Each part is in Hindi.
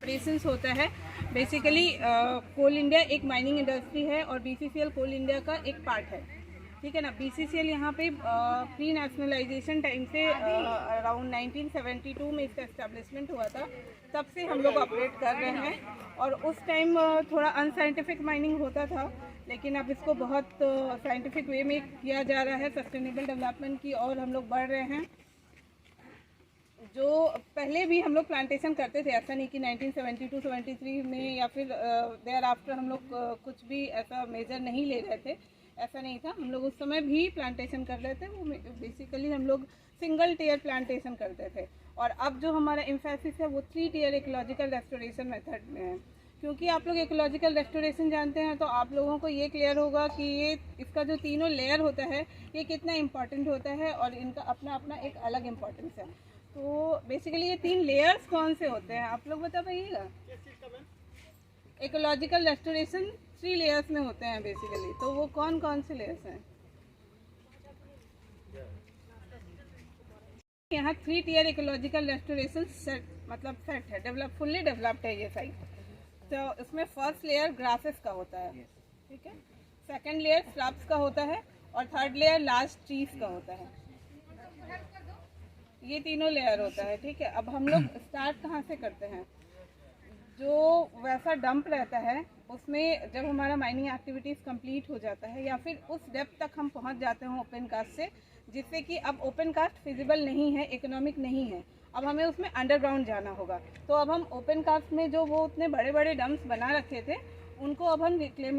ऑपरेशंस होता है। बेसिकली कोल इंडिया एक माइनिंग इंडस्ट्री है और बीसीसीएल कोल इंडिया का एक पार्ट है, ठीक है ना। बीसीसीएल यहाँ पे प्री नेशनलाइजेशन टाइम से अराउंड 1972 में इसका एस्टेब्लिशमेंट हुआ था, तब से हम लोग ऑपरेट कर रहे हैं। और उस टाइम थोड़ा अनसाइंटिफिक माइनिंग होता था, लेकिन अब इसको बहुत साइंटिफिक वे में किया जा रहा है। सस्टेनेबल डेवलपमेंट की और हम लोग बढ़ रहे हैं। जो पहले भी हम लोग प्लांटेशन करते थे, ऐसा नहीं कि 1972-73 में या फिर देयर आफ्टर हम लोग कुछ भी ऐसा मेजर नहीं ले रहे थे, ऐसा नहीं था। हम लोग उस समय भी प्लांटेशन कर रहे थे। वो बेसिकली हम लोग सिंगल टियर प्लांटेशन करते थे। और अब जो हमारा एम्फेसिस है वो 3 टियर इकोलॉजिकल रेस्टोरेशन मेथड में है। क्योंकि आप लोग इकोलॉजिकल रेस्टोरेशन जानते हैं तो आप लोगों को ये क्लियर होगा कि ये इसका जो तीनों लेयर होता है ये कितना इम्पॉर्टेंट होता है और इनका अपना अपना एक अलग इम्पॉर्टेंस है। तो बेसिकली ये 3 लेयर्स कौन से होते हैं आप लोग बता पाइएगा। इकोलॉजिकल रेस्टोरेशन 3 लेयर्स में होते हैं बेसिकली, तो वो कौन कौन से लेयर्स हैं। यहाँ 3 टियर इकोलॉजिकल रेस्टोरेशन सेट मतलब सेट है, फुल्ली डेवलप्ड है ये साइट। तो इसमें फर्स्ट लेयर ग्रासेस का होता है, ठीक है, सेकंड लेयर श्रब्स का होता है और थर्ड लेयर लार्ज ट्रीज का होता है। ये तीनों लेयर होता है, ठीक है। अब हम लोग स्टार्ट कहाँ से करते हैं, जो वैसा डंप रहता है उसमें जब हमारा माइनिंग एक्टिविटीज़ कंप्लीट हो जाता है या फिर उस डेप्थ तक हम पहुंच जाते हैं ओपन कास्ट से, जिससे कि अब ओपन कास्ट फिजिबल नहीं है, इकोनॉमिक नहीं है, अब हमें उसमें अंडरग्राउंड जाना होगा। तो अब हम ओपन कास्ट में जो वो उतने बड़े बड़े डम्प्स बना रखे थे उनको अब हम रिक्लेम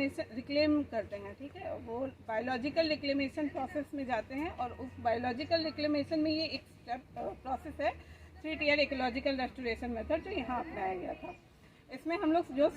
करते हैं, ठीक है। वो बायोलॉजिकल रिक्लेमेशन प्रोसेस में जाते हैं और उस बायोलॉजिकल रिक्लेमेशन में ये एक स्टेप प्रोसेस है 3 टियर इकोलॉजिकल रेस्टोरेशन मेथड जो यहाँ अपनाया गया था। इसमें हम लोग जो एक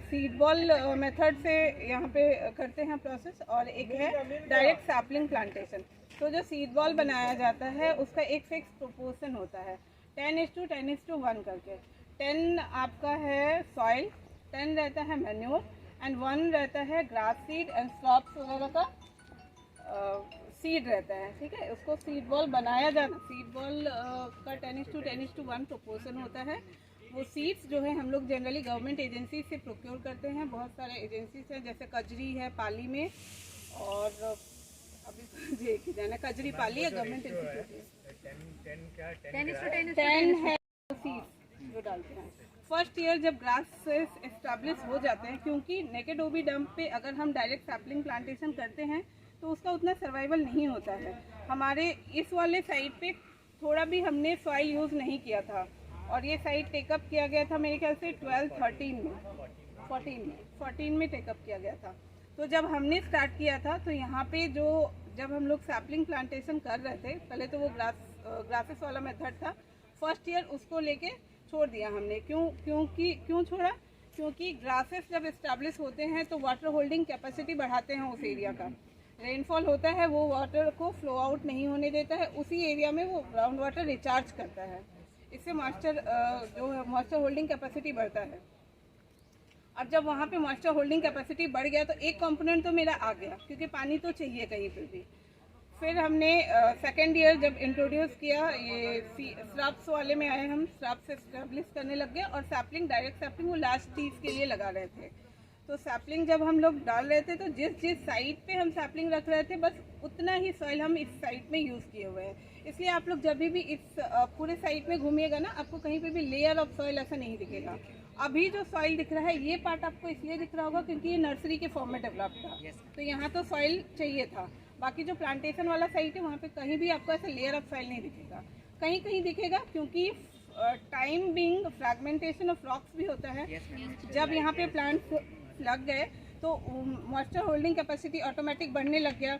सीड बॉल मेथड से यहाँ पे करते हैं प्रोसेस, और एक है डायरेक्ट सैपलिंग प्लांटेशन। तो जो सीड बॉल बनाया जाता है उसका एक फिक्स प्रोपोर्शन होता है 10:10:1 करके। 10 आपका है सॉइल, 10 रहता है मैन्योर एंड 1 रहता है ग्रास सीड एंड स्टॉप्स वगैरह का सीड रहता है, ठीक है। उसको सीड बॉल बनाया जाता है। सीड बॉल का 10:10:1 प्रोपोर्शन होता है। वो सीड्स जो है हम लोग जनरली गवर्नमेंट एजेंसी से प्रोक्योर करते हैं। बहुत सारे एजेंसीज हैं, जैसे कजरी है पाली में, और अभी मुझे एक ही जाना, कजरी पाली है गवर्नमेंट इंस्टीट्यूट 10 है सीड्स जो डालते हैं। फर्स्ट ईयर जब ग्रासेस एस्टेब्लिश हो जाते हैं, क्योंकि नेकेड ओबी डंप पे अगर हम डायरेक्ट सैपलिंग प्लांटेशन करते हैं तो उसका उतना सर्वाइवल नहीं होता है। हमारे इस वाले साइड पे थोड़ा भी हमने सॉइल यूज़ नहीं किया था, और ये साइट टेकअप किया गया था मेरे ख्याल से 14 में टेकअप किया गया था। तो जब हमने स्टार्ट किया था तो यहाँ पे जब हम लोग सैपलिंग प्लांटेशन कर रहे थे, पहले तो वो ग्रासेस वाला मेथड था। फर्स्ट ईयर उसको लेके छोड़ दिया हमने। क्यों छोड़ा? क्योंकि ग्रासेस जब इस्टेब्लिश होते हैं तो वाटर होल्डिंग कैपेसिटी बढ़ाते हैं उस एरिया का। रेनफॉल होता है, वो वाटर को फ्लो आउट नहीं होने देता है, उसी एरिया में वो ग्राउंड वाटर रिचार्ज करता है। इससे मॉइस्चर होल्डिंग कैपेसिटी बढ़ता है। अब जब वहाँ पे मॉइस्चर होल्डिंग कैपेसिटी बढ़ गया तो एक कंपोनेंट तो मेरा आ गया, क्योंकि पानी तो चाहिए कहीं पर भी। फिर हमने सेकेंड ईयर जब इंट्रोड्यूस किया, ये श्रब्स वाले में आए, हम श्रब्स एस्टेब्लिश करने लग गए, और सैपलिंग डायरेक्ट सैपलिंग वो लास्ट चीज़ के लिए लगा रहे थे। तो सैपलिंग जब हम लोग डाल रहे थे तो जिस साइड पे हम सैपलिंग रख रहे थे बस उतना ही सॉइल हम इस साइड में यूज़ किए हुए हैं। इसलिए आप लोग जब भी इस पूरे साइड में घूमिएगा ना, आपको कहीं पे भी लेयर ऑफ सॉइल ऐसा नहीं दिखेगा। अभी जो सॉइल दिख रहा है ये पार्ट आपको इसलिए दिख रहा होगा क्योंकि ये नर्सरी के फॉर्म में डेवलप था, तो यहाँ तो सॉइल चाहिए था। बाकी जो प्लांटेशन वाला साइट है वहाँ पे कहीं भी आपको ऐसा लेयर ऑफ सॉइल नहीं दिखेगा। कहीं कहीं दिखेगा, क्योंकि time being fragmentation of rocks भी होता है। जब यहाँ पे प्लांट्स लग गए तो मॉइस्चर होल्डिंग कैपेसिटी ऑटोमेटिक बढ़ने लग गया।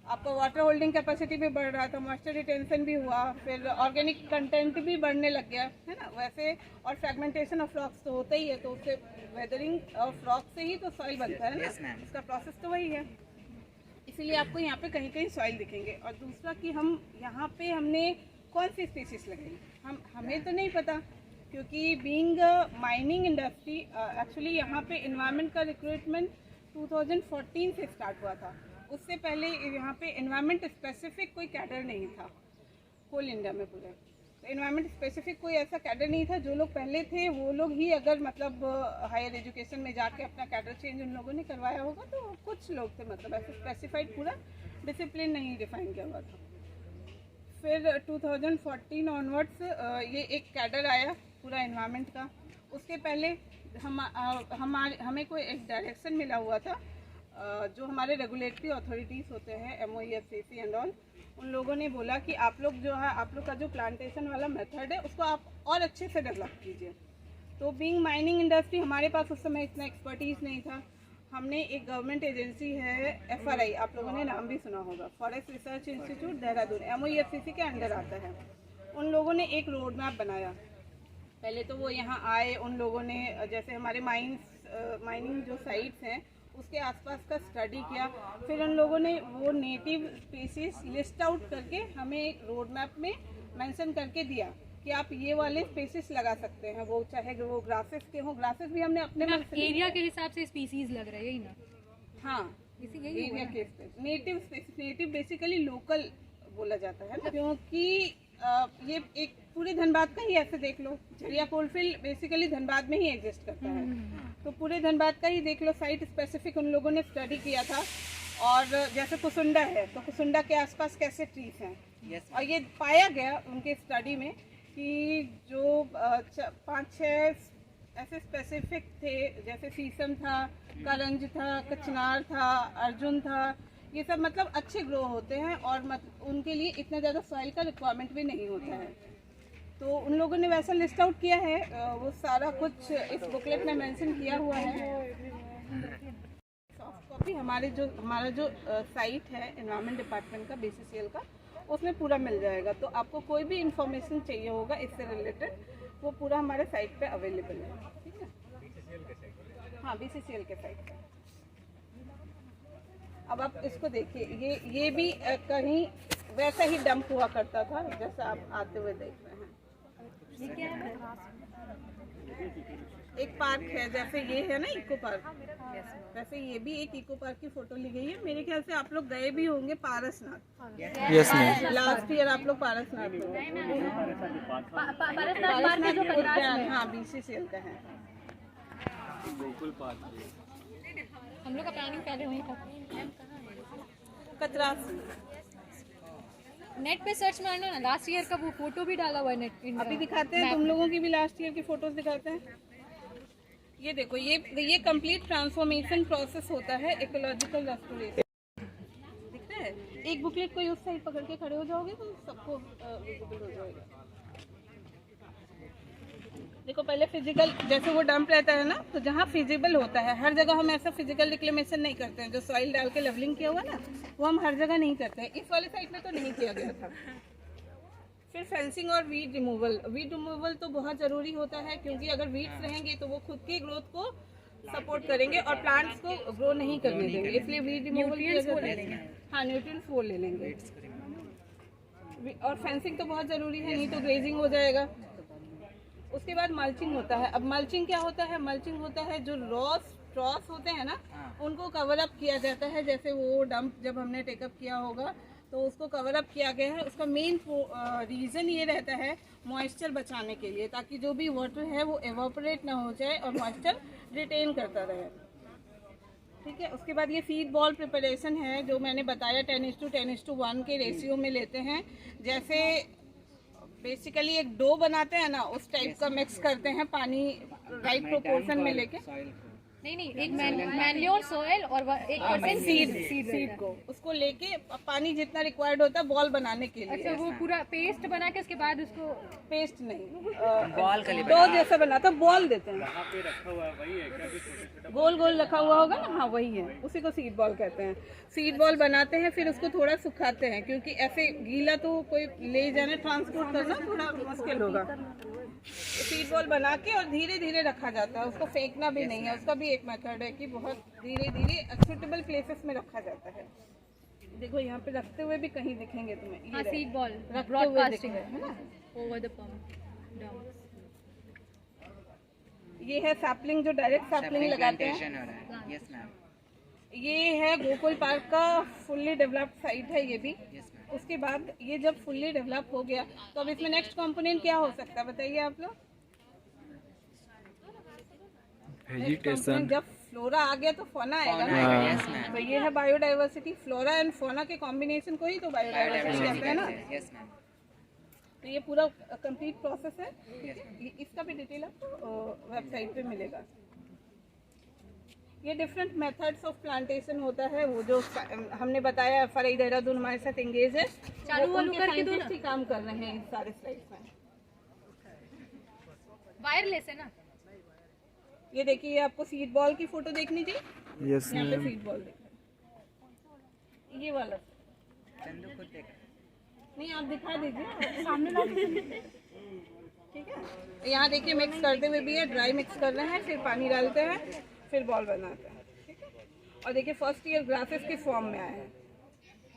आपका वाटर होल्डिंग कैपेसिटी भी बढ़ रहा था, मॉइस्चर रिटेंशन भी हुआ, फिर ऑर्गेनिक कंटेंट भी बढ़ने लग गया, है ना वैसे। और फ्रैगमेंटेशन ऑफ रॉक्स तो होता ही है, तो उससे वेदरिंग ऑफ रॉक से ही तो सॉइल बनता है ना, इसका प्रोसेस तो वही है। इसीलिए आपको यहाँ पे कहीं कहीं सॉइल दिखेंगे। और दूसरा कि हम यहाँ पे हमने कौन सी स्पीसीज लगाई, हमें तो नहीं पता, क्योंकि बीइंग माइनिंग इंडस्ट्री एक्चुअली यहाँ पे एनवायरनमेंट का रिक्रूटमेंट 2014 से स्टार्ट हुआ था। उससे पहले यहाँ पे एनवायरनमेंट स्पेसिफिक कोई कैडर नहीं था कोल इंडिया में पूरे। तो एनवायरनमेंट स्पेसिफिक कोई ऐसा कैडर नहीं था। जो लोग पहले थे वो लोग ही अगर मतलब हायर एजुकेशन में जाके अपना कैडर चेंज उन लोगों ने करवाया होगा, तो कुछ लोग थे, मतलब ऐसे स्पेसिफाइड पूरा डिसिप्लिन नहीं डिफाइन किया हुआ था। फिर 2014 ऑनवर्ड्स ये एक कैडर आया पूरा एनवायरनमेंट का। उसके पहले हमें कोई एक डायरेक्शन मिला हुआ था, जो हमारे रेगुलेटरी अथॉरिटीज़ होते हैं MOEFCC एंड ऑल, उन लोगों ने बोला कि आप लोग जो है, आप लोग का जो प्लांटेशन वाला मेथड है उसको आप और अच्छे से डेवलप कीजिए। तो बीइंग माइनिंग इंडस्ट्री, हमारे पास उस समय इतना एक्सपर्टीज़ नहीं था। हमने एक गवर्नमेंट एजेंसी है FRI, आप लोगों ने नाम भी सुना होगा, forest research institute Dehradun, MOEFCC के अंडर आता है। उन लोगों ने एक रोड मैप बनाया। पहले तो वो यहाँ आए, उन लोगों ने जैसे हमारे माइनिंग जो साइट्स हैं उसके आसपास का स्टडी किया। फिर उन लोगों ने वो नेटिव स्पीसीज लिस्ट आउट करके हमें एक रोड मैप में मेंशन करके दिया कि आप ये वाले स्पीसीज लगा सकते हैं, वो चाहे वो ग्रासेस के हों। ग्रासेस भी हमने अपने एरिया के हिसाब से स्पीसीज लग रहा है, यही ना? हाँ, एरिया के नेटिव बेसिकली लोकल बोला जाता है ना, क्योंकि ये एक पूरे धनबाद का ही ऐसे देख लो, झरिया कोलफील्ड बेसिकली धनबाद में ही एग्जिस्ट करता है, तो पूरे धनबाद का ही देख लो। साइट स्पेसिफिक उन लोगों ने स्टडी किया था। और जैसे कुसुंडा है, तो कुसुंडा के आसपास कैसे ट्रीज हैं, और ये पाया गया उनके स्टडी में कि जो 5-6 ऐसे स्पेसिफिक थे, जैसे शीशम था, करंज था, कचनार था, अर्जुन था, ये सब मतलब अच्छे ग्रो होते हैं और उनके लिए इतना ज़्यादा सॉइल का रिक्वायरमेंट भी नहीं होता है। तो उन लोगों ने वैसा लिस्ट आउट किया है, वो सारा कुछ इस बुकलेट में मेंशन किया हुआ है। सॉफ्ट कॉपी हमारा जो साइट है एनवायरनमेंट डिपार्टमेंट का, BCCL का, उसमें पूरा मिल जाएगा। तो आपको कोई भी इंफॉर्मेशन चाहिए होगा इससे रिलेटेड, वो पूरा हमारे साइट पे अवेलेबल है, ठीक है? हाँ, BCCL के साइट पे। अब आप इसको देखिए, ये भी कहीं वैसा ही डंप हुआ करता था जैसा आप आते हुए देख रहे हैं। ये क्या है? एक पार्क है, जैसे ये है ना इको पार्क, वैसे ये भी एक इको पार्क की फोटो ली गई है। मेरे ख्याल से आप लोग गए भी होंगे Parasnath. Yes ma'am, last year आप लोग पारसनाथ उद्यान, हाँ, BCCL का है। हम लोग का प्लानिंग पहले वहीं था। कतरास नेट पे सर्च मारना ना, लास्ट ईयर का वो फोटो भी डाला हुआ है नेट पे। अभी दिखाते हैं, तुम लोगों की भी लास्ट ईयर की फोटोज दिखाते हैं। ये देखो, ये कंप्लीट ट्रांसफॉर्मेशन प्रोसेस होता है, इकोलॉजिकल रेस्टोरेशन। दिखता है? एक बुकलेट कोई उस साइड पकड़ के खड़े हो जाओगे तो सबको विजिबल हो जाएगा। देखो, पहले फिजिकल, जैसे वो डंप रहता है ना, तो जहाँ फिजिबल होता है, हर जगह हम ऐसा फिजिकल रिक्लेमेशन नहीं करते हैं। जो सॉइल डाल के लेवलिंग किया हुआ ना, वो हम हर जगह नहीं करते हैं। इस वाले साइड में तो नहीं किया गया था। फिर फेंसिंग और वीड रिमूवल तो बहुत ज़रूरी होता है, क्योंकि अगर वीड्स रहेंगे तो वो खुद की ग्रोथ को सपोर्ट करेंगे और प्लांट्स को ग्रो नहीं करने देंगे, इसलिए वीड रिमूवल किया जाता है। हाँ, न्यूट्रिएंट्स वो ले लेंगे। और फेंसिंग तो बहुत ज़रूरी है, नहीं तो ग्लेजिंग हो जाएगा। उसके बाद मल्चिंग होता है। अब मल्चिंग क्या होता है? मल्चिंग होता है जो स्ट्रॉस होते हैं ना, उनको कवर अप किया जाता है। जैसे वो डंप जब हमने टेकअप किया होगा तो उसको कवर अप किया गया है। उसका मेन रीज़न ये रहता है मॉइस्चर बचाने के लिए, ताकि जो भी वाटर है वो एवापोरेट ना हो जाए और मॉइस्चर रिटेन करता रहे, ठीक है। उसके बाद ये सीड बॉल प्रिपरेशन है, जो मैंने बताया 10:10:1 के रेशियो में लेते हैं। जैसे बेसिकली एक डो बनाते हैं ना, उस टाइप का मिक्स करते हैं, पानी राइट प्रोपोर्शन में लेके। नहीं, एक मैन्योर सॉइल और 1% सीड को उसको लेके पानी जितना रिक्वायर्ड होता है बॉल बनाने के लिए। अच्छा, वो पूरा पेस्ट बना के उसके बाद उसको पेस्ट नहीं, बॉल का डो जैसा बनाता, बॉल देते हैं। गोल गोल रखा हुआ होगा ना, हाँ वही है, उसी को सीड बॉल कहते हैं। सीड बॉल बनाते हैं, फिर उसको थोड़ा सुखाते हैं, क्योंकि ऐसे गीला तो कोई ले जाना, ट्रांसपोर्ट करना थोड़ा मुश्किल होगा। सीड बॉल बना के और धीरे धीरे रखा जाता है, उसको फेंकना भी नहीं है। उसका भी एक मेथड है कि बहुत धीरे धीरे सूटेबल प्लेसेस में रखा जाता है। देखो यहाँ पे रखते हुए भी कहीं दिखेंगे तुम्हें, ये सीड बॉल ब्रॉडकास्टिंग है ना, ओवर द पंप डाउन। ये है सैपलिंग, जो डायरेक्ट सैपलिंग लगाते हैं। यस मैम, ये है गोकुल पार्क का फुल्ली डेवलप्ड साइट है ये भी। उसके बाद ये जब फुल्ली डेवलप हो गया तो अब इसमें नेक्स्ट कंपोनेंट क्या हो सकता है बताइए आप लोग। वेजिटेशन। जब फ्लोरा आ गया तो फोना आएगा ना। यस मैम, तो ये है बायोडाइवर्सिटी, फ्लोरा एंड फोना के कॉम्बिनेशन को ही तो बायोडाइवर्सिटी कहते हैं ना। यस मैम, तो ये पूरा कंप्लीट प्रोसेस है। यस मैम, इसका भी डिटेल आपको वेबसाइट पे मिलेगा। ये डिफरेंट मेथड्स ऑफ प्लांटेशन होता है, वो जो हमने बताया फराई देहरादून हमारे साथ एंगेज है, चालू वो वालू उनके करके दो ना। scientists ही काम कर रहे हैं इन सारे स्लाइड्स में। वायरलेस है ना। ये देखिए, ये आपको सीड बॉल की फोटो देखनी चाहिए। यस यहाँ पे मैम। सीड बॉल देखना, ये वाला चंदू खुद देख। नहीं आप दिखा दीजिए सामने ला दीजिए। ठीक है, यहाँ देखिए मिक्स करते हुए भी है, ड्राई मिक्स कर रहे हैं, फिर पानी डालते हैं, फिर बॉल बनाते हैं। ठीक है, और देखिए फर्स्ट ईयर ग्रासेस के फॉर्म में आए हैं,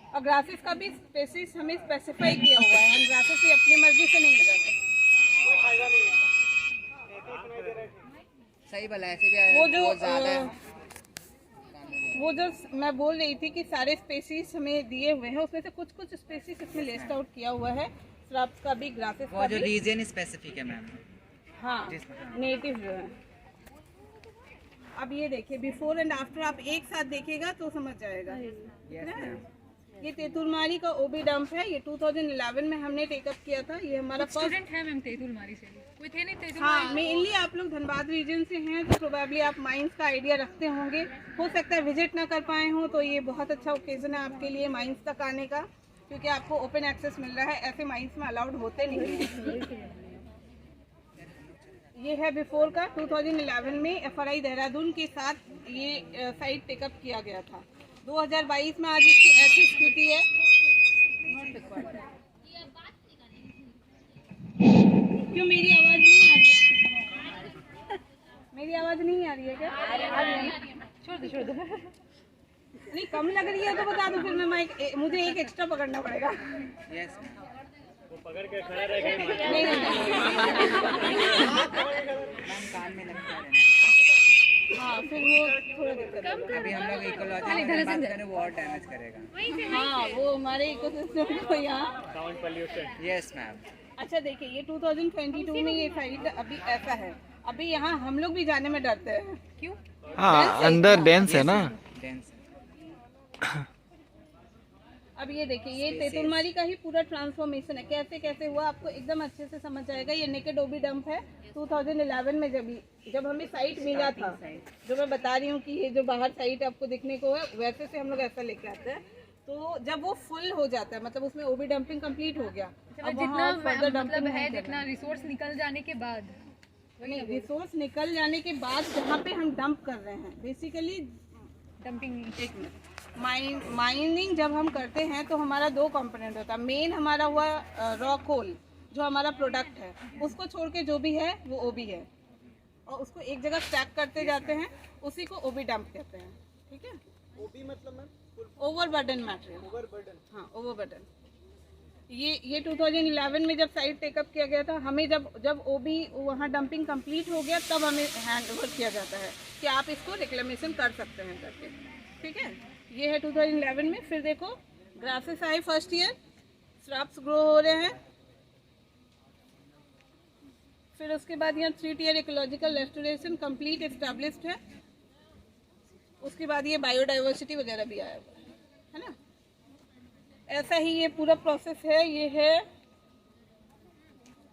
और ग्रासेस का भी स्पेसिस हमें स्पेसिफाई किया हुआ है, हम ग्रासेस भी अपनी मर्जी से नहीं लगाते। सही बोला, ऐसे भी वो जो बहुत ज्यादा है। वो जो मैं बोल रही थी कि सारे स्पेसीज हमें दिए हुए हैं, उसमें से कुछ कुछ स्पेसीज इसमें लिस्ट आउट किया हुआ है, श्रब्स का भी, ग्रासेस वो का जो भी। रीजन स्पेसिफिक है मैम। हाँ, नेटिव जो है। अब ये देखिए बिफोर एंड आफ्टर आप एक साथ देखिएगा तो समझ जाएगा। यस मैम, ये तेतुलमारी का ओबी डंप है, ये 2011 में हमने टेकअप किया था। ये हमारा फर्स्ट, स्टूडेंट है मैम तेतुलमारी से, कोई थे नहीं तेतुल। हाँ मेनली आप लोग धनबाद रीजन से हैं तो प्रोबेबली आप माइंस का आइडिया रखते होंगे। हो सकता है विजिट ना कर पाए हों, तो ये बहुत अच्छा ओकेजन है आपके लिए माइंस तक आने का, क्योंकि आपको ओपन एक्सेस मिल रहा है, ऐसे माइंस में अलाउड होते नहीं हैं। ये है बिफोर का, 2011 में एफआरआई देहरादून के साथ ये साइट टेकअप किया गया था। 2022 में आज इसकी ऐसी स्थिति है। क्यों मेरी आवाज नहीं आ रही है? मेरी आवाज नहीं आ रही है क्या? छोड़ दो। नहीं कम लग रही है तो बता दो, फिर मैं माइक मुझे एक एक्स्ट्रा पकड़ना पड़ेगा। यस मैम, नहीं, मैम कान में लगता है। हाँ फिर वो थोड़ा दिक्कत है। अभी हम लोग इकोलॉजी में बात करें, वो और डैमेज करेगा। हाँ वो हमारे इकोसिस्टम को यहाँ। यस मैम, अच्छा देखिए, ये 2022 में ये साइट अभी ऐसा है, अभी यहाँ हम लोग भी जाने में डरते हैं। क्यों? हाँ, अंदर डेंस है ना। डेंस। अब ये देखिए, ये तेतुलमारी का ही पूरा ट्रांसफॉर्मेशन है, कैसे कैसे हुआ आपको एकदम अच्छे से समझ जाएगा। ये नेकेड ओबी डंप है, 2011 में जब हमें साइट मिला था, जो मैं बता रही हूँ कि ये जो बाहर साइट आपको दिखने को है, वैसे से हम लोग ऐसा लेके आते हैं। तो जब वो फुल हो जाता है, मतलब उसमें ओबी डंपिंग कंप्लीट हो गया, अब जितना वहाँ फर्दर मतलब डंपिंग है, जितना रिसोर्स निकल जाने के बाद, नहीं, रिसोर्स निकल जाने के बाद जहाँ पे हम डंप कर रहे हैं बेसिकली, डंपिंग। एक मिनट, माइनिंग जब हम करते हैं तो हमारा दो कंपोनेंट होता है। मेन हमारा हुआ रॉ कोल, जो हमारा प्रोडक्ट है, उसको छोड़ के जो भी है वो ओबी है, और उसको एक जगह स्टैक करते जाते हैं, उसी को ओबी डंप कहते हैं। ठीक है, ओबी मतलब ओवरबर्डन मटेरियल, ओवरबर्डन, हाँ ओवरबर्डन। ये 2011 में जब साइट टेकअप किया गया था, हमें जब ओबी वहाँ डंपिंग कंप्लीट हो गया, तब हमें हैंड ओवर किया जाता है कि आप इसको रिक्लेमेशन कर सकते हैं करके। ठीक है, ये है 2011 में। फिर देखो ग्रासेस आए फर्स्ट ईयर, श्रब्स ग्रो हो रहे हैं। फिर उसके बाद यहाँ 3 tier ecological restoration complete established है। उसके बाद ये बायोडाइवर्सिटी वगैरह भी आया हुआ है ना। ऐसा ही ये पूरा प्रोसेस है। ये है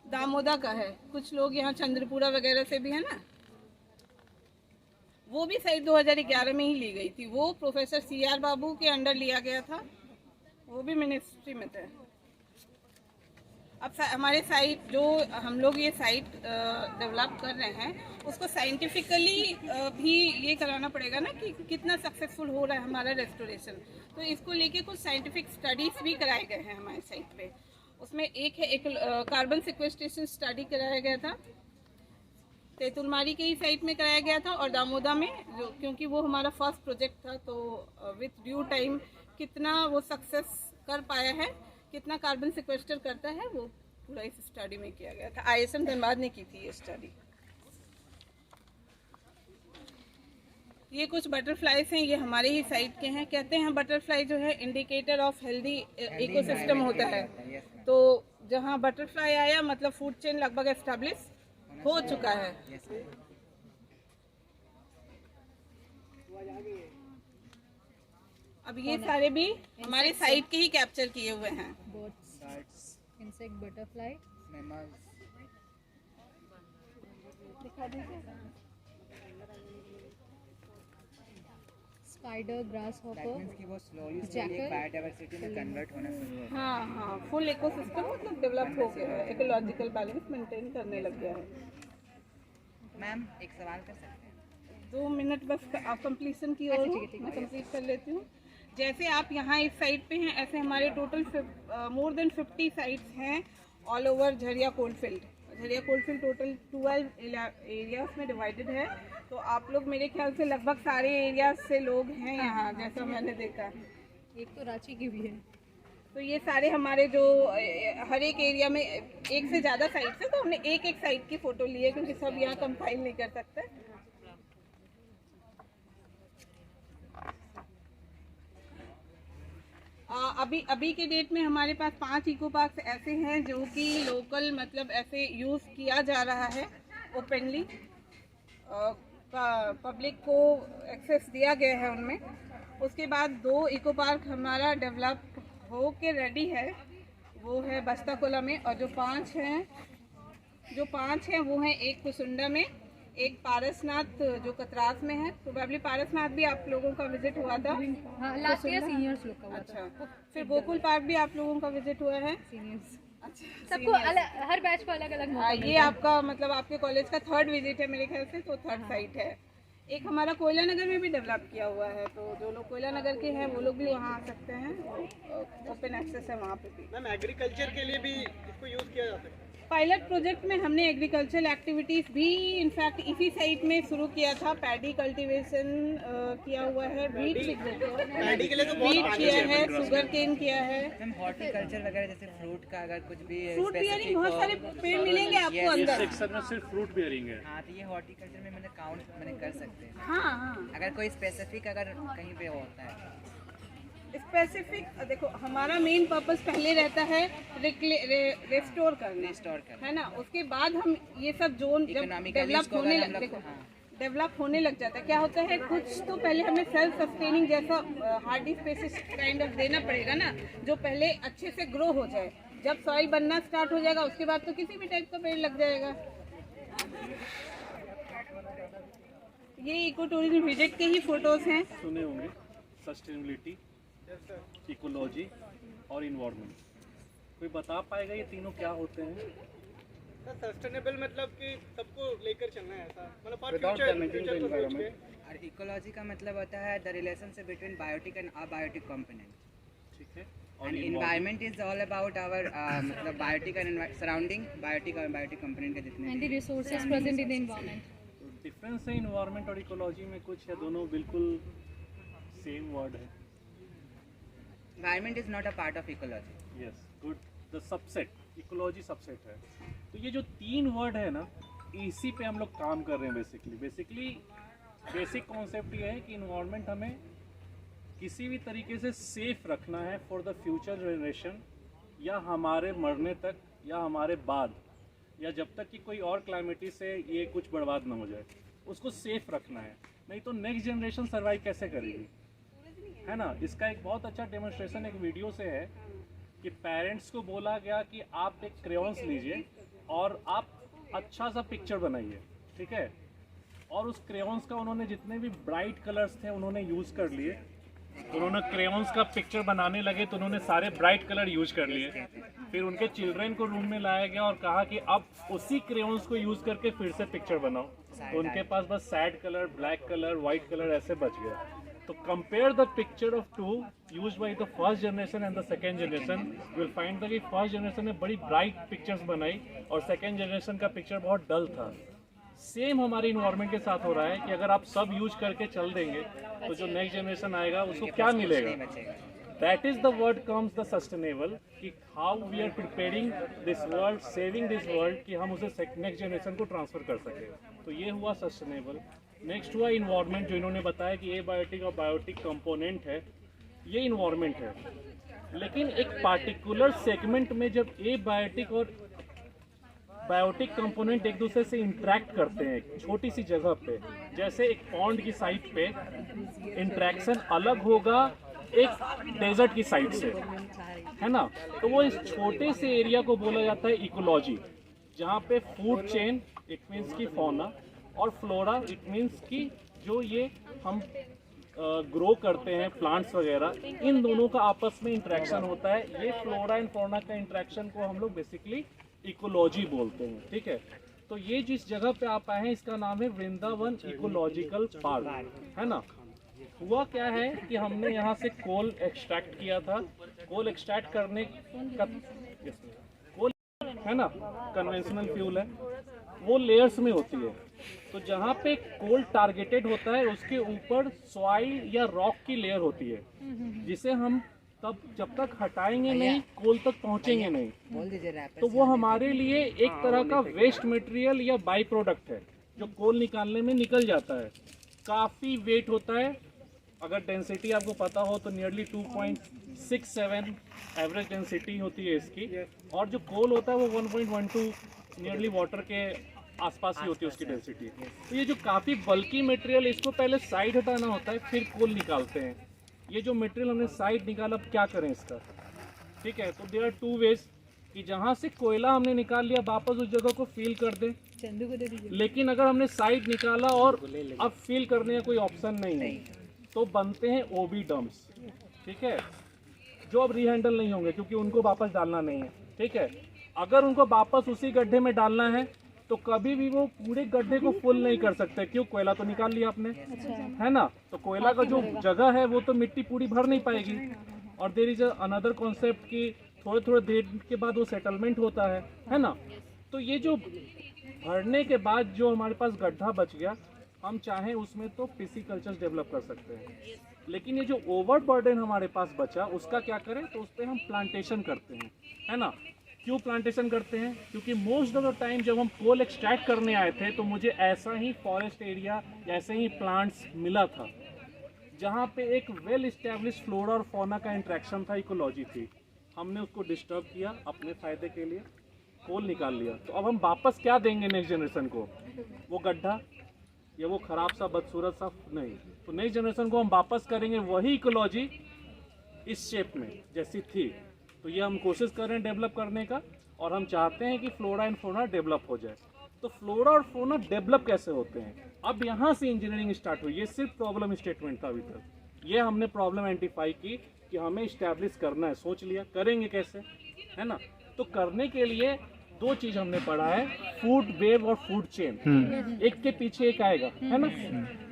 दामोदा का है, कुछ लोग यहाँ चंद्रपुरा वगैरह से भी है ना। वो भी साइट 2011 में ही ली गई थी, वो प्रोफेसर CR बाबू के अंडर लिया गया था, वो भी मिनिस्ट्री में थे। अब हमारे साइट जो हम लोग ये साइट डेवलप कर रहे हैं, उसको साइंटिफिकली भी ये कराना पड़ेगा ना कि कितना सक्सेसफुल हो रहा है हमारा रेस्टोरेशन। तो इसको लेके कुछ साइंटिफिक स्टडीज भी कराए गए हैं हमारे साइट पे। उसमें एक है कार्बन सिक्वेस्ट्रेशन स्टडी कराया गया था, तेतुलमारी के ही साइट में कराया गया था, और दामोदा में क्योंकि वो हमारा फर्स्ट प्रोजेक्ट था, तो विथ ड्यू टाइम कितना वो सक्सेस कर पाया है, कितना कार्बन सिक्वेस्टर करता है, वो पूरा इस स्टडी में किया गया था। ISM धनबाद ने की थी ये स्टडी। ये कुछ बटरफ्लाईज हैं, ये हमारे ही साइड के हैं। कहते हैं बटरफ्लाई जो है इंडिकेटर ऑफ हेल्दी इकोसिस्टम होता है। तो जहाँ बटरफ्लाई आया मतलब फूड चेन लगभग एस्टेब्लिश हो चुका है। अब ये सारे भी हमारे साइड के ही कैप्चर किए हुए हैं। बर्ड्स, इंसेक्ट, बटरफ्लाई, दिखा दीजिए। स्पाइडर, ग्रास हॉपर, कि वो स्लोली Jackal. बायोडाइवर्सिटी में कन्वर्ट होना शुरू हो हाँ हाँ, फुल इकोसिस्टम मतलब डेवलप हो गया है, इकोलॉजिकल बैलेंस मेंटेन करने लग गया है। मैम एक सवाल कर सकते हैं? 2 मिनट बस आप कंप्लीशन की ओर हो, मैं कंप्लीट कर लेती हूँ। जैसे आप यहाँ इस साइड पे हैं, ऐसे हमारे टोटल मोर देन 50 साइट्स हैं all over Jharia coalfield. Jharia coalfield total 12 areas में डिवाइडेड है। तो आप लोग मेरे ख्याल से लगभग सारे एरियाज से लोग हैं यहाँ, जैसा मैंने देखा। एक तो रांची की भी है। तो ये सारे हमारे जो हर एक एरिया में एक से ज़्यादा साइट्स है, तो हमने एक एक साइट की फ़ोटो ली है क्योंकि सब यहाँ कंपाइल नहीं कर सकते। अभी के डेट में हमारे पास 5 इको पार्क्स ऐसे हैं जो कि लोकल मतलब ऐसे यूज़ किया जा रहा है ओपनली, पब्लिक को एक्सेस दिया गया है उनमें। उसके बाद 2 इको पार्क हमारा डेवलप हो के रेडी है, वो है बस्ताकोला में, और जो 5 हैं वो हैं एक कुसुंडा में, एक पारसनाथ जो कतरास में है। प्रोबेबली पारसनाथ भी आप लोगों का विजिट हुआ था। हाँ, लास्ट ईयर सीनियर्स लोग का हुआ था। अच्छा, फिर गोकुल पार्क भी आप लोगों का विजिट हुआ है। सीनियर्स अच्छा, सबको अलग, हर बैच को अलग अलग मौका ये आपका मतलब आपके कॉलेज का 3rd विजिट है मेरे ख्याल से, तो 3rd साइट है। एक हमारा कोयला नगर में भी डेवलप किया हुआ है, तो जो लोग कोयला नगर के हैं वो लोग भी वहाँ आ सकते हैं, ओपन एक्सेस है वहाँ पे भी। मैम एग्रीकल्चर के लिए भी इसको यूज़ किया जा सकता है? पायलट प्रोजेक्ट में हमने एग्रीकल्चरल एक्टिविटीज़ भी इनफैक्ट इसी साइट में शुरू किया था। पैडी कल्टीवेशन किया हुआ है, वीट पैडी के लिए तो बहुत किया है, शुगर केन किया है। मैम हॉर्टिकल्चर वगैरह जैसे फ्रूट का अगर कुछ भी फ्रूट बियरिंग specific बहुत हो- सारे पेड़ मिलेंगे आपको अंदर। सेक्शन में सिर्फ फ्रूट बियरिंग है। हाँ, तो ये हॉर्टिकल्चर में मैंने काउंट मैंने कर सकते हैं। हाँ हाँ, अगर कोई स्पेसिफिक अगर कहीं पे होता है स्पेसिफिक देखो, हमारा मेन पर्पस पहले रहता है रेस्टोर करना, है ना। उसके बाद हम ये सब जोन जब Economically डेवलप इसको होने अगर हम लग लोग- देखो हाँ। डेवलप होने लग जाता है, क्या होता है कुछ तो पहले हमें सेल्फ सस्टेनिंग जैसा हार्डी स्पेसिस काइंड ऑफ देना पड़ेगा ना, जो पहले अच्छे से ग्रो हो जाए। जब सॉइल बनना स्टार्ट हो जाएगा उसके बाद तो किसी भी टाइप का पेड़ लग जाएगा। ये इको टूरिज्म विजिट के ही फोटोज हैं। सुने होंगे सस्टेनेबिलिटी, इकोलॉजी और इन्वायरमेंट। कोई बता पाएगा ये तीनों क्या होते हैं? सस्टेनेबल मतलब कि सबको लेकर चलना है, ऐसा मतलब फॉर फ्यूचर को सोच के। और इकोलॉजी का मतलब होता है the relationship between biotic and abiotic component. ठीक है। और environment is all about our मतलब बायोटिक एंड सराउंडिंग, बायोटिक और बायोटिक कंपोनेंट के जितने and the resources present in the environment. तो डिफरेंस है इन्वायरमेंट और इकोलॉजी में कुछ, या दोनों बिल्कुल सेम वर्ड है? Environment is not a part of ecology. Yes, good. The subset, ecology subset है। तो ये जो 3 वर्ड है ना, इसी पे हम लोग काम कर रहे हैं बेसिकली बेसिक कॉन्सेप्ट ये है कि इन्वायरमेंट हमें किसी भी तरीके से सेफ रखना है फॉर द फ्यूचर जनरेशन, या हमारे मरने तक, या हमारे बाद, या जब तक कि कोई और क्लाइमेटी से ये कुछ बर्बाद ना हो जाए, उसको सेफ रखना है। नहीं तो नेक्स्ट जनरेशन सर्वाइव कैसे करेगी, है ना। इसका एक बहुत अच्छा डेमोन्स्ट्रेशन एक वीडियो से है कि पेरेंट्स को बोला गया कि आप एक क्रेयॉन्स लीजिए और आप अच्छा सा पिक्चर बनाइए, ठीक है। और उस क्रेयॉन्स का उन्होंने जितने भी ब्राइट कलर्स थे उन्होंने यूज़ कर लिए। उन्होंने क्रेयॉन्स का पिक्चर बनाने लगे तो उन्होंने सारे ब्राइट कलर यूज कर लिए। फिर उनके चिल्ड्रन को रूम में लाया गया और कहा कि अब उसी क्रेयॉन्स को यूज करके फिर से पिक्चर बनाओ। तो उनके पास बस sad colour, black colour, white colour ऐसे बच गया। तो compare the picture of two used by the first generation and the second generation, you will find that कि फर्स्ट जनरेशन ने बड़ी ब्राइट पिक्चर्स बनाई और सेकेंड जनरेशन का पिक्चर बहुत डल था। सेम हमारे इन्वायरमेंट के साथ हो रहा है कि अगर आप सब यूज करके चल देंगे तो जो नेक्स्ट जनरेशन आएगा उसको क्या मिलेगा। That is the word comes the sustainable, कि how we are preparing this world, saving this world, कि हम उसे नेक्स्ट जनरेशन को ट्रांसफर कर सकें। तो ये हुआ सस्टेनेबल। नेक्स्ट हुआ इन्वायरमेंट, जो इन्होंने बताया कि एबायोटिक और बायोटिक कंपोनेंट है, ये इन्वायरमेंट है। लेकिन एक पार्टिकुलर सेगमेंट में जब एबायोटिक और बायोटिक कंपोनेंट एक दूसरे से इंटरेक्ट करते हैं एक छोटी सी जगह पे, जैसे एक पॉन्ड की साइड पे इंटरेक्शन अलग होगा एक डेजर्ट की साइड से, है ना। तो वो इस छोटे से एरिया को बोला जाता है इकोलॉजी, जहाँ पे फूड चेन इट मीन्स की फौना और फ्लोरा इट मीन्स की जो ये हम ग्रो करते हैं प्लांट्स वगैरह, इन दोनों का आपस में इंटरेक्शन होता है। ये फ्लोरा एंड फौना का इंटरेक्शन को हम लोग बेसिकली इकोलॉजी बोलते हैं, ठीक है। तो ये जिस जगह पे आप आए हैं इसका नाम है वृंदावन इकोलॉजिकल पार्क, है ना। हुआ क्या है कि हमने यहाँ से कोल एक्सट्रैक्ट किया था। कोल एक्सट्रैक्ट करने का कोल है ना, कन्वेंशनल फ्यूल है, वो लेयर्स में होती है। तो जहाँ पे कोल टारगेटेड होता है उसके ऊपर सॉइल या रॉक की लेयर होती है, जिसे हम तब जब तक हटाएंगे नहीं कोल तक पहुँचेंगे नहीं। तो वो हमारे लिए एक तरह का वेस्ट मटेरियल या बाई प्रोडक्ट है जो कोल निकालने में निकल जाता है। काफ़ी वेट होता है, अगर डेंसिटी आपको पता हो तो नियरली 2.67 एवरेज डेंसिटी होती है इसकी, और जो कोल होता है वो 1.12 नियरली वाटर के आसपास ही होती है उसकी डेंसिटी। तो ये जो काफ़ी बल्की मटेरियल, इसको पहले साइड हटाना होता है फिर कोल निकालते हैं। ये जो मटेरियल हमने साइड निकाला, अब क्या करें इसका, ठीक है। तो देयर आर टू वेज कि जहाँ से कोयला हमने निकाल लिया वापस उस जगह को फील कर दें, लेकिन अगर हमने साइड निकाला और अब फील करने का कोई ऑप्शन नहीं है तो बनते हैं ओबी डम्प्स, ठीक है, जो अब रीहैंडल नहीं होंगे क्योंकि उनको वापस डालना नहीं है, ठीक है। अगर उनको वापस उसी गड्ढे में डालना है तो कभी भी वो पूरे गड्ढे को फुल नहीं कर सकते, क्यों, कोयला तो निकाल लिया आपने, है ना। तो कोयला का जो जगह है वो तो मिट्टी पूरी भर नहीं पाएगी। और देयर इज अनदर कॉन्सेप्ट कि थोड़े थोड़े देर के बाद वो सेटलमेंट होता है ना। तो ये जो भरने के बाद जो हमारे पास गड्ढा बच गया, हम चाहें उसमें तो पिसिकल्चर डेवलप कर सकते हैं, लेकिन ये जो ओवर बर्डन हमारे पास बचा उसका क्या करें, तो उस पर हम प्लांटेशन करते हैं, है ना। क्यों प्लांटेशन करते हैं, क्योंकि मोस्ट ऑफ द टाइम जब हम कोल एक्सट्रैक्ट करने आए थे तो मुझे ऐसा ही फॉरेस्ट एरिया, ऐसे ही प्लांट्स मिला था जहाँ पे एक वेल इस्टेब्लिश फ्लोरा और फौना का इंट्रैक्शन था, इकोलॉजी थी। हमने उसको डिस्टर्ब किया अपने फ़ायदे के लिए, कोल निकाल लिया। तो अब हम वापस क्या देंगे नेक्स्ट जनरेशन को, वो गड्ढा या वो ख़राब सा बदसूरत सा नहीं। तो नेक्स्ट जनरेशन को हम वापस करेंगे वही इकोलॉजी इस शेप में जैसी थी। तो ये हम कोशिश कर रहे हैं डेवलप करने का, और हम चाहते हैं कि फ्लोरा एंड फौना डेवलप हो जाए। तो फ्लोरा और फौना डेवलप कैसे होते हैं, अब यहाँ से इंजीनियरिंग स्टार्ट हुई। ये सिर्फ प्रॉब्लम स्टेटमेंट था अभी तक, ये हमने प्रॉब्लम आइडेंटिफाई की कि हमें इस्टेब्लिश करना है, सोच लिया करेंगे कैसे, है ना। तो करने के लिए दो चीज हमने पढ़ा है, फूड वेव और फूड चेन, एक के पीछे एक आएगा, है ना।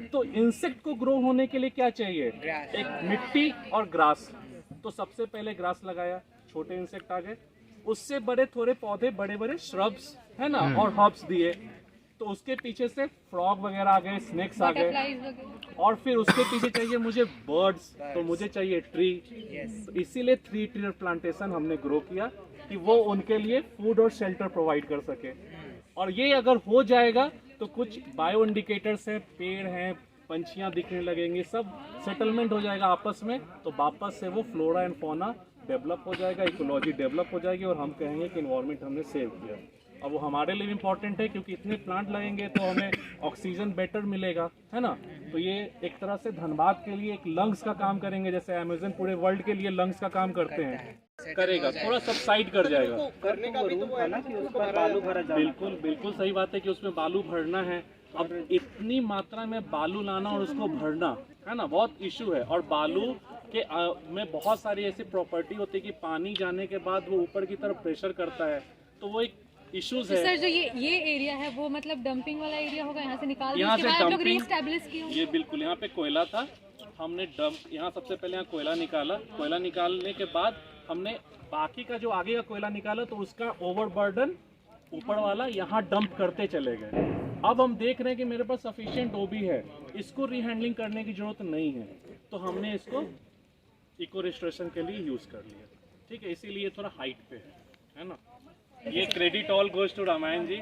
तो इंसेक्ट को ग्रो होने के लिए क्या चाहिए, एक मिट्टी और ग्रास। तो सबसे पहले ग्रास लगाया, छोटे इंसेक्ट आ गए, उससे बड़े थोड़े पौधे, बड़े बड़े श्रब्स, है ना, और हर्ब्स दिए। तो उसके पीछे से फ्रॉग वगैरह आ गए, स्नेक्स आ गए, और फिर उसके पीछे चाहिए मुझे बर्ड्स, तो मुझे चाहिए ट्री। तो इसीलिए 3 टियर प्लांटेशन हमने ग्रो किया कि वो उनके लिए फूड और शेल्टर प्रोवाइड कर सके। और ये अगर हो जाएगा तो कुछ बायो इंडिकेटर्स हैं, पेड़ हैं, पंछियाँ दिखने लगेंगे, सब सेटलमेंट हो जाएगा आपस में, तो वापस से वो फ्लोरा एंड फौना डेवलप हो जाएगा, इकोलॉजी डेवलप हो जाएगी, और हम कहेंगे कि इन्वायरमेंट हमने सेव किया। अब वो हमारे लिए भी इम्पोर्टेंट है क्योंकि इतने प्लांट लगेंगे तो हमें ऑक्सीजन बेटर मिलेगा, है ना। तो ये एक तरह से धनबाद के लिए एक लंग्स का काम करेंगे, जैसे अमेज़न पूरे वर्ल्ड के लिए लंग्स का काम करते हैं, करेगा, थोड़ा सबसाइड कर जाएगा। करने का भी तो वो है ना कि उस पर बालू भरा जाए। बिल्कुल बिल्कुल सही बात है कि उसमें बालू भरना है। अब इतनी मात्रा में बालू लाना और उसको भरना, है ना, बहुत इशू है। और बालू के में बहुत सारी ऐसी प्रॉपर्टी होती है कि पानी जाने के बाद वो ऊपर की तरफ प्रेशर करता है, तो वो एक इश्यूज है। सर जो ये एरिया है वो मतलब डंपिंग वाला एरिया होगा, यहाँ से निकाल यहाँ से आप लोग रीएस्टैब्लिश किए होंगे। ये बिल्कुल, यहाँ पे कोयला था, हमने डंप यहाँ सबसे पहले यहाँ कोयला निकाला। कोयला निकालने के बाद हमने बाकी का जो आगे का कोयला निकाला तो उसका ओवरबर्डन ऊपर वाला यहाँ डंप करते चले गए। अब हम देख रहे हैं कि मेरे पास सफिशिएंट ओबी है, इसको रीहैंडलिंग करने की जरूरत नहीं है, तो हमने इसको इको रिस्टोरेशन के लिए यूज कर लिया, ठीक है। इसीलिए थोड़ा हाइट पे है ना। ये credit all goes to Ramayan ji.